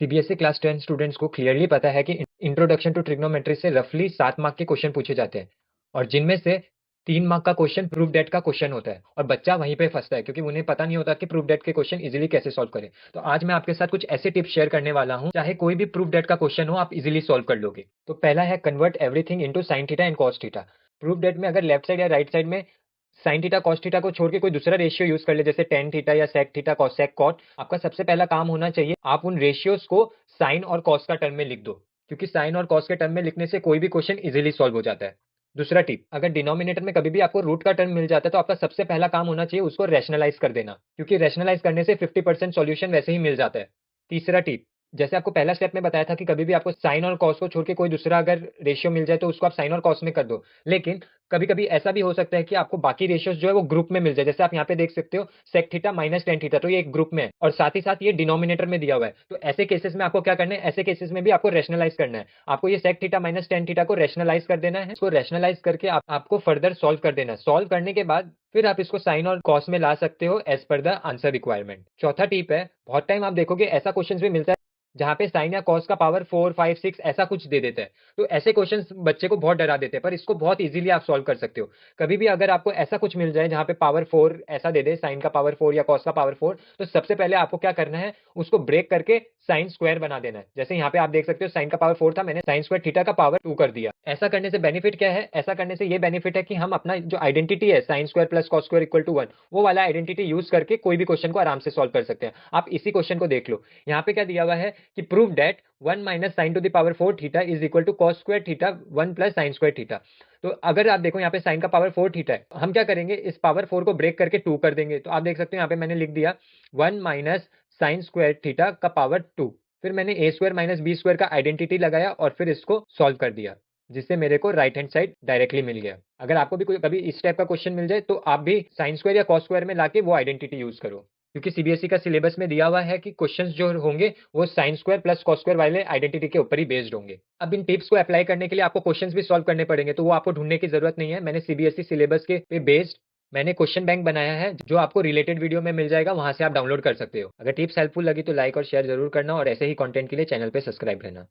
CBSE class 10 students को clearly पता है कि इंट्रोडक्शन टू ट्रिग्नोमेट्री से रफली 7 मार्क के क्वेश्चन पूछे जाते हैं और जिनमें से 3 मार्क का क्वेश्चन प्रूफ डेट का क्वेश्चन होता है और बच्चा वहीं पे फंसता है क्योंकि उन्हें पता नहीं होता कि प्रूफ डेट के क्वेश्चन इजीली कैसे सॉल्व करें। तो आज मैं आपके साथ कुछ ऐसे टिप्स शेयर करने वाला हूं, चाहे कोई भी प्रूफ डेट का क्वेश्चन हो आप इजीली सॉल्व कर लोगे। तो पहला है convert everything into sine theta and cos theta. Proof डेट में अगर लेफ्ट साइड या राइट साइड में साइन थीटा कॉस थीटा को छोड़ के कोई दूसरा रेशियो यूज कर ले, जैसे टेन थीटा या सेक थीटा कॉसेक कॉट, आपका सबसे पहला काम होना चाहिए आप उन रेशियोज को साइन और कॉस का टर्म में लिख दो, क्योंकि साइन और कॉस के टर्म में लिखने से कोई भी क्वेश्चन इजीली सॉल्व हो जाता है। दूसरा टिप, अगर डिनोमिनेटर में कभी भी आपको रूट का टर्म मिल जाता है तो आपका सबसे पहला काम होना चाहिए उसको रैशनलाइज कर देना, क्योंकि रैशनलाइज करने से 50% सॉल्यूशन वैसे ही मिल जाता है। तीसरा टिप, जैसे आपको पहला स्टेप में बताया था कि कभी भी आपको साइन और कॉस को छोड़ के कोई दूसरा अगर रेशियो मिल जाए तो उसको आप साइन और कॉस में कर दो, लेकिन कभी कभी ऐसा भी हो सकता है कि आपको बाकी रेशियोज जो है वो ग्रुप में मिल जाए। जैसे आप यहाँ पे देख सकते हो sec theta minus tan theta, तो ये एक ग्रुप में है और साथ ही साथ ये डिनोमिनेटर में दिया हुआ है। तो ऐसे केसेस में आपको क्या करना है, ऐसे केसेस में भी आपको रैशनलाइज करना है। आपको ये sec theta minus tan theta को रैशनलाइज कर देना है, इसको रैशनलाइज करके आपको फर्दर सॉल्व कर देना है। सॉल्व करने के बाद फिर आप इसको साइन और कॉस में ला सकते हो as per the answer requirement. चौथा टिप है, बहुत टाइम आप देखोगे ऐसा क्वेश्चन भी मिलता है जहां पे साइन या कॉस का पावर 4 5 6 ऐसा कुछ दे देता है। तो ऐसे क्वेश्चंस बच्चे को बहुत डरा देते हैं, पर इसको बहुत इजीली आप सॉल्व कर सकते हो। कभी भी अगर आपको ऐसा कुछ मिल जाए जहां पे पावर 4 ऐसा दे दे, साइन का पावर 4 या कॉस का पावर 4, तो सबसे पहले आपको क्या करना है, उसको ब्रेक करके साइन स्क्वायर बना देना है। जैसे यहाँ पे आप देख सकते हो साइन का पावर 4 था, मैंने साइन स्क्वायर थीटा का पावर 2 कर दिया। ऐसा करने से बेनिफिट क्या है, ऐसा करने से ये बेनिफिट है कि हम अपना जो आइडेंटिटी है sine square plus cos square equal to 1, वो वाला आइडेंटिटी यूज करके कोई भी क्वेश्चन को आराम से सॉल्व कर सकते हैं। आप इसी क्वेश्चन को देख लो, यहाँ पे क्या दिया हुआ है कि prove that 1 minus sine to the power 4 theta is equal to cos square theta 1 plus sine square theta. तो अगर आप देखो यहाँ पे साइन का पावर 4 थीटा है, हम क्या करेंगे इस पावर 4 को ब्रेक करके 2 कर देंगे। तो आप देख सकते हो यहाँ पे मैंने लिख दिया 1 माइनस साइन स्क्वायर थीटा का पावर 2, फिर मैंने ए स्क्वायर माइनस बी स्क्वायर का आइडेंटिटी लगाया और फिर इसको सॉल्व कर दिया, जिससे मेरे को राइट हैंड साइड डायरेक्टली मिल गया। अगर आपको भी कोई कभी इस टाइप का क्वेश्चन मिल जाए तो आप भी साइन स्क्वायर या कॉस स्क्वायर में लाके वो आइडेंटिटी यूज करो, क्योंकि सीबीएसई का सिलेबस में दिया हुआ है कि क्वेश्चंस जो होंगे वो sign square plus cos square वाले आइडेंटिटी के ऊपर ही बेस्ड होंगे। अब इन टिप्स को अप्लाई करने के लिए आपको क्वेश्चंस भी सॉल्व करने पड़ेंगे, तो वो आपको ढूंढने की जरूरत नहीं है। मैंने सीबीएसई सिलेबस के पे बेस्ड मैंने क्वेश्चन बैंक बनाया है जो आपको रिलेटेड वीडियो में मिल जाएगा, वहां से आप डाउनलोड कर सकते हो। अगर टिप्स हेल्पफुल लगी तो लाइक और शेयर जरूर करना और ऐसे ही कंटेंट के लिए चैनल पे सब्सक्राइब रहना।